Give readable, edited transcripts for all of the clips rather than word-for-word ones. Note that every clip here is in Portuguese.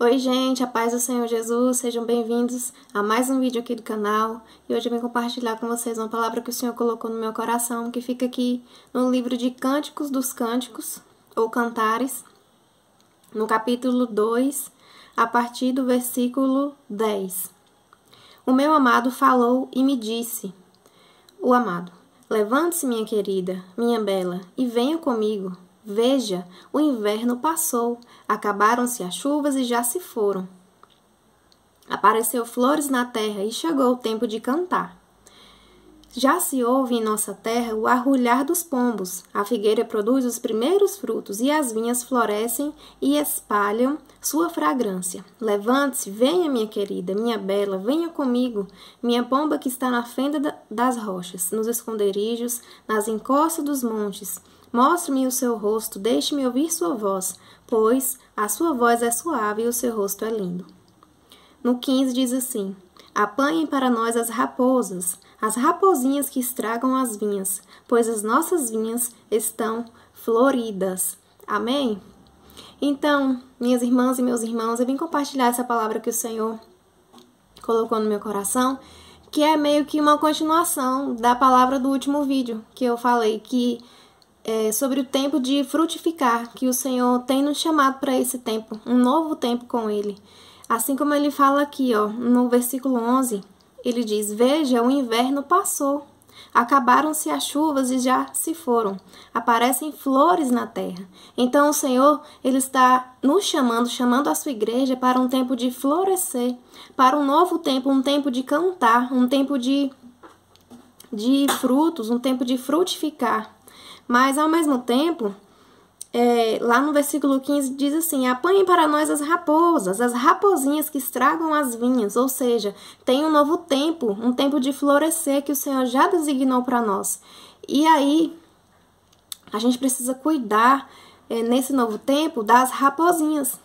Oi gente, a paz do Senhor Jesus, sejam bem-vindos a mais um vídeo aqui do canal. E hoje eu vim compartilhar com vocês uma palavra que o Senhor colocou no meu coração, que fica aqui no livro de Cânticos dos Cânticos, ou Cantares, no capítulo 2, a partir do versículo 10. O meu amado falou e me disse, o amado, levante-se minha querida, minha bela, e venha comigo. Veja, o inverno passou, acabaram-se as chuvas e já se foram. Apareceu flores na terra e chegou o tempo de cantar. Já se ouve em nossa terra o arrulhar dos pombos, a figueira produz os primeiros frutos e as vinhas florescem e espalham sua fragrância. Levante-se, venha minha querida, minha bela, venha comigo, minha pomba que está na fenda das rochas, nos esconderijos, nas encostas dos montes. Mostre-me o seu rosto, deixe-me ouvir sua voz, pois a sua voz é suave e o seu rosto é lindo. No 15 diz assim, apanhem para nós as raposinhas que estragam as vinhas, pois as nossas vinhas estão floridas. Amém? Então, minhas irmãs e meus irmãos, eu vim compartilhar essa palavra que o Senhor colocou no meu coração, que é meio que uma continuação da palavra do último vídeo, que eu falei que sobre o tempo de frutificar, que o Senhor tem nos chamado para esse tempo, um novo tempo com Ele. Assim como Ele fala aqui, ó, no versículo 11, Ele diz, veja, o inverno passou, acabaram-se as chuvas e já se foram, aparecem flores na terra. Então o Senhor, Ele está nos chamando a sua igreja para um tempo de florescer, para um novo tempo, um tempo de cantar, um tempo de frutos, um tempo de frutificar. Mas, ao mesmo tempo, lá no versículo 15 diz assim, apanhem para nós as raposinhas que estragam as vinhas, ou seja, tem um novo tempo, um tempo de florescer que o Senhor já designou para nós. E aí, a gente precisa cuidar, nesse novo tempo, das raposinhas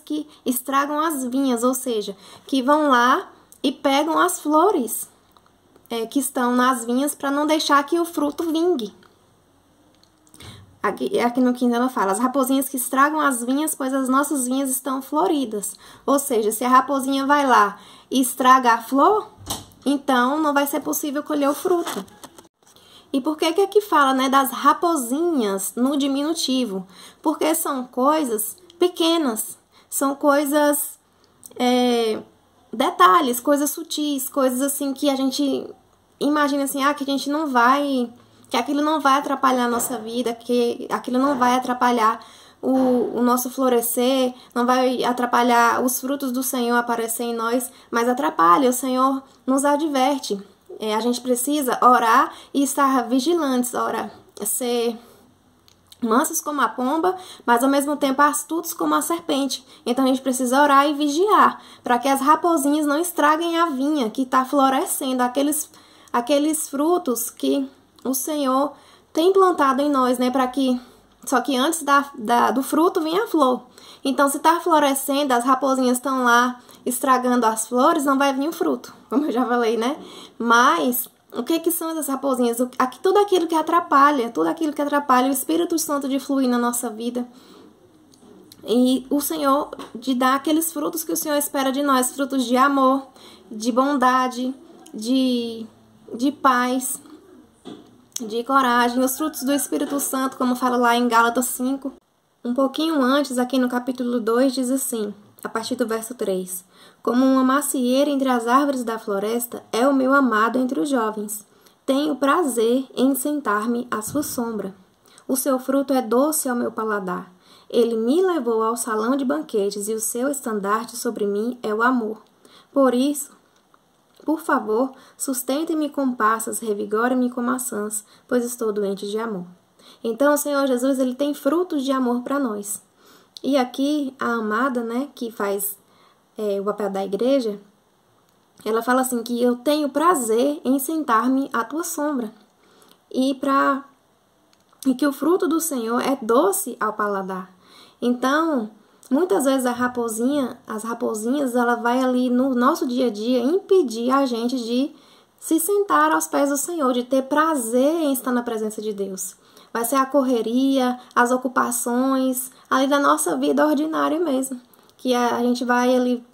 que estragam as vinhas, ou seja, que vão lá e pegam as flores que estão nas vinhas para não deixar que o fruto vingue. Aqui no 15 ela fala, as raposinhas que estragam as vinhas, pois as nossas vinhas estão floridas. Ou seja, se a raposinha vai lá e estraga a flor, então não vai ser possível colher o fruto. E por que aqui fala, né, das raposinhas no diminutivo? Porque são coisas pequenas, são coisas, detalhes, coisas sutis, coisas assim que a gente imagina assim, que a gente não vai... que aquilo não vai atrapalhar a nossa vida, que aquilo não vai atrapalhar o nosso florescer, não vai atrapalhar os frutos do Senhor aparecer em nós, mas atrapalha, o Senhor nos adverte. A gente precisa orar e estar vigilantes, ser mansos como a pomba, mas ao mesmo tempo astutos como a serpente. Então a gente precisa orar e vigiar, para que as raposinhas não estraguem a vinha que está florescendo, aqueles frutos que o Senhor tem plantado em nós, né, só que antes do fruto vem a flor. Então, se está florescendo, as raposinhas estão lá estragando as flores, não vai vir o fruto, como eu já falei, né? Mas, o que são essas raposinhas? Tudo aquilo que atrapalha o Espírito Santo de fluir na nossa vida. E o Senhor de dar aqueles frutos que o Senhor espera de nós, frutos de amor, de bondade, de paz, de coragem, os frutos do Espírito Santo, como fala lá em Gálatas 5. Um pouquinho antes, aqui no capítulo 2, diz assim, a partir do verso 3. Como uma macieira entre as árvores da floresta, é o meu amado entre os jovens. Tenho prazer em sentar-me à sua sombra. O seu fruto é doce ao meu paladar. Ele me levou ao salão de banquetes e o seu estandarte sobre mim é o amor. Por isso, por favor, sustentem-me com passas, revigorem-me com maçãs, pois estou doente de amor. Então, o Senhor Jesus, Ele tem frutos de amor para nós. E aqui, a amada, né, que faz o papel da igreja, ela fala assim, que eu tenho prazer em sentar-me à tua sombra. E que o fruto do Senhor é doce ao paladar. Então, muitas vezes as raposinhas, ela vai ali no nosso dia a dia impedir a gente de se sentar aos pés do Senhor, de ter prazer em estar na presença de Deus. Vai ser a correria, as ocupações, ali da nossa vida ordinária mesmo, que a gente vai ali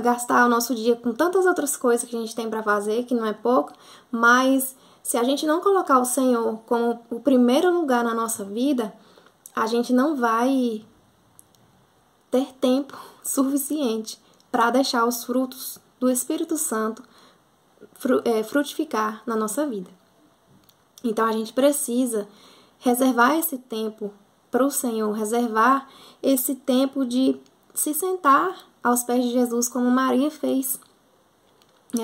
gastar o nosso dia com tantas outras coisas que a gente tem para fazer, que não é pouco, mas se a gente não colocar o Senhor como o primeiro lugar na nossa vida, a gente não vai ter tempo suficiente para deixar os frutos do Espírito Santo frutificar na nossa vida. Então a gente precisa reservar esse tempo para o Senhor, reservar esse tempo de se sentar aos pés de Jesus, como Maria fez.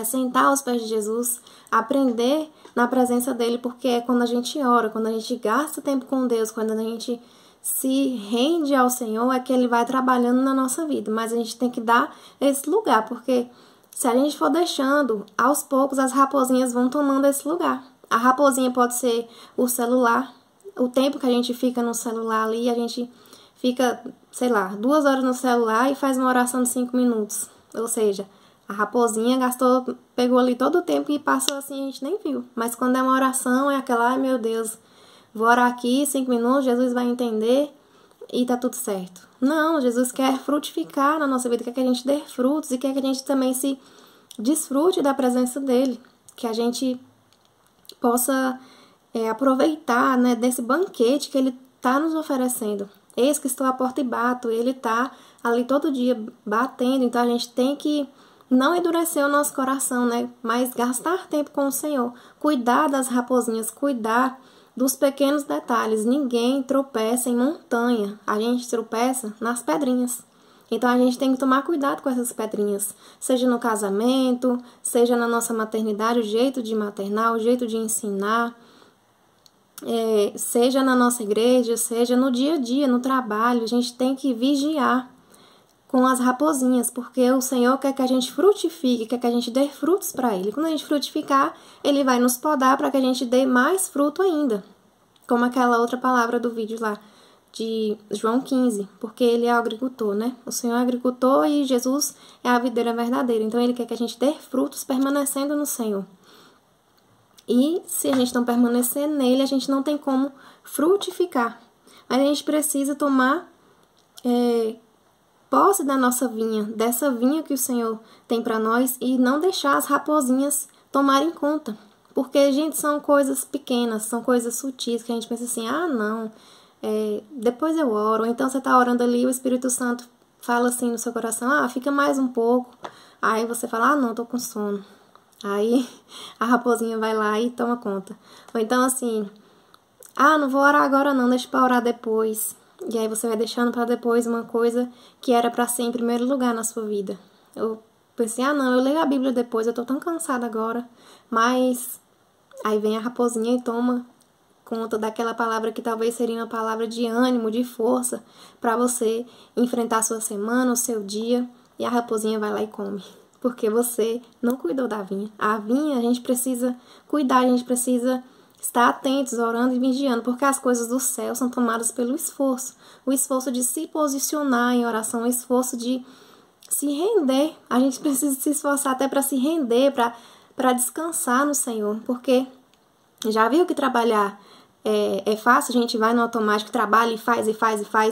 Sentar aos pés de Jesus, aprender na presença dele, porque é quando a gente ora, quando a gente gasta tempo com Deus, quando a gente se rende ao Senhor, é que ele vai trabalhando na nossa vida. Mas a gente tem que dar esse lugar, porque se a gente for deixando, aos poucos as raposinhas vão tomando esse lugar. A raposinha pode ser o celular, o tempo que a gente fica no celular ali, a gente fica, sei lá, 2 horas no celular e faz uma oração de 5 minutos. Ou seja, a raposinha pegou ali todo o tempo e passou assim, a gente nem viu. Mas quando é uma oração, é aquela, ai meu Deus, vou orar aqui 5 minutos, Jesus vai entender e tá tudo certo. Não, Jesus quer frutificar na nossa vida, quer que a gente dê frutos e quer que a gente também se desfrute da presença dele. Que a gente possa aproveitar, né, desse banquete que ele está nos oferecendo. Eis que estou à porta e bato, ele está ali todo dia batendo, então a gente tem que não endurecer o nosso coração, né, mas gastar tempo com o Senhor, cuidar das raposinhas, cuidar dos pequenos detalhes. Ninguém tropeça em montanha, a gente tropeça nas pedrinhas. Então a gente tem que tomar cuidado com essas pedrinhas, seja no casamento, seja na nossa maternidade, o jeito de maternar, o jeito de ensinar, seja na nossa igreja, seja no dia a dia, no trabalho. A gente tem que vigiar com as raposinhas, porque o Senhor quer que a gente frutifique, quer que a gente dê frutos para Ele. Quando a gente frutificar, Ele vai nos podar para que a gente dê mais fruto ainda, como aquela outra palavra do vídeo lá de João 15, porque ele é o agricultor, né? O Senhor é o agricultor e Jesus é a videira verdadeira. Então ele quer que a gente dê frutos permanecendo no Senhor. E se a gente não permanecer nele, a gente não tem como frutificar. Mas a gente precisa tomar posse da nossa vinha, dessa vinha que o Senhor tem para nós, e não deixar as raposinhas tomarem conta. Porque, gente, são coisas pequenas, são coisas sutis que a gente pensa assim, ah, não, depois eu oro. Ou então você tá orando ali e o Espírito Santo fala assim no seu coração, ah, fica mais um pouco. Aí você fala, ah, não, tô com sono. Aí a raposinha vai lá e toma conta. Ou então assim, ah, não vou orar agora não, deixa pra orar depois. E aí você vai deixando pra depois uma coisa que era pra ser em primeiro lugar na sua vida. Eu pensei, ah, não, eu leio a Bíblia depois, eu tô tão cansada agora. Mas aí vem a raposinha e toma conta daquela palavra que talvez seria uma palavra de ânimo, de força, para você enfrentar a sua semana, o seu dia, e a raposinha vai lá e come, porque você não cuidou da vinha. A vinha a gente precisa cuidar, a gente precisa estar atentos, orando e vigiando, porque as coisas do céu são tomadas pelo esforço, o esforço de se posicionar em oração, o esforço de se render. A gente precisa se esforçar até para se render, para descansar no Senhor, porque já viu que trabalhar é fácil, a gente vai no automático, trabalha e faz,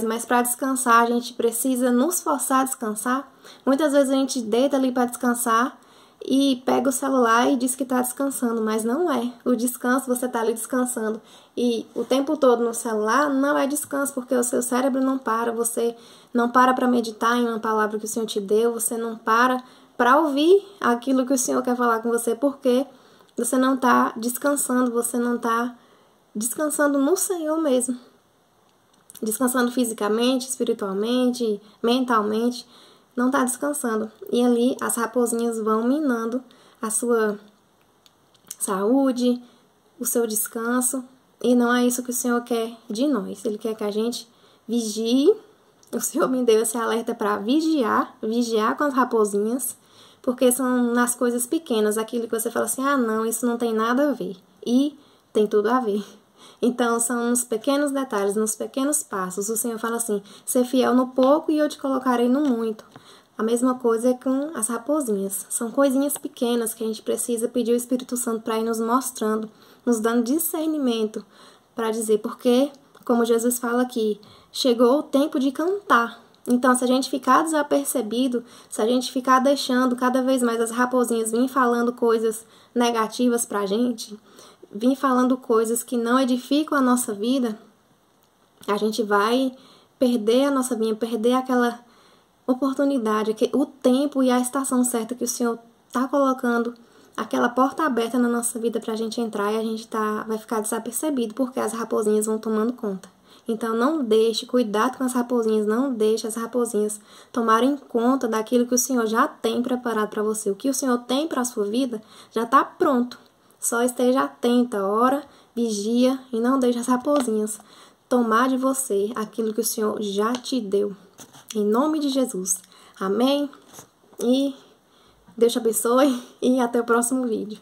mas para descansar a gente precisa nos forçar a descansar. Muitas vezes a gente deita ali para descansar e pega o celular e diz que está descansando, mas não é. O descanso, você está ali descansando e o tempo todo no celular, não é descanso, porque o seu cérebro não para, você não para meditar em uma palavra que o Senhor te deu, você não para ouvir aquilo que o Senhor quer falar com você, porque você não está descansando, você não está descansando no Senhor mesmo. Descansando fisicamente, espiritualmente, mentalmente, não está descansando. E ali as raposinhas vão minando a sua saúde, o seu descanso, e não é isso que o Senhor quer de nós. Ele quer que a gente vigie. O Senhor me deu esse alerta para vigiar com as raposinhas, porque são nas coisas pequenas, aquilo que você fala assim, ah, não, isso não tem nada a ver. E tem tudo a ver. Então, são nos pequenos detalhes, nos pequenos passos. O Senhor fala assim, ser fiel no pouco e eu te colocarei no muito. A mesma coisa é com as raposinhas. São coisinhas pequenas que a gente precisa pedir o Espírito Santo para ir nos mostrando, nos dando discernimento para dizer, porque, como Jesus fala aqui, chegou o tempo de cantar. Então, se a gente ficar desapercebido, se a gente ficar deixando cada vez mais as raposinhas vir falando coisas negativas pra gente, vir falando coisas que não edificam a nossa vida, a gente vai perder a nossa vida, perder aquela oportunidade, o tempo e a estação certa que o Senhor tá colocando aquela porta aberta na nossa vida pra gente entrar, e a gente vai ficar desapercebido, porque as raposinhas vão tomando conta. Então, não deixe, cuidado com as raposinhas, não deixe as raposinhas tomarem conta daquilo que o Senhor já tem preparado para você. O que o Senhor tem para a sua vida já está pronto. Só esteja atenta, ora, vigia e não deixe as raposinhas tomar de você aquilo que o Senhor já te deu. Em nome de Jesus. Amém? E Deus te abençoe e até o próximo vídeo.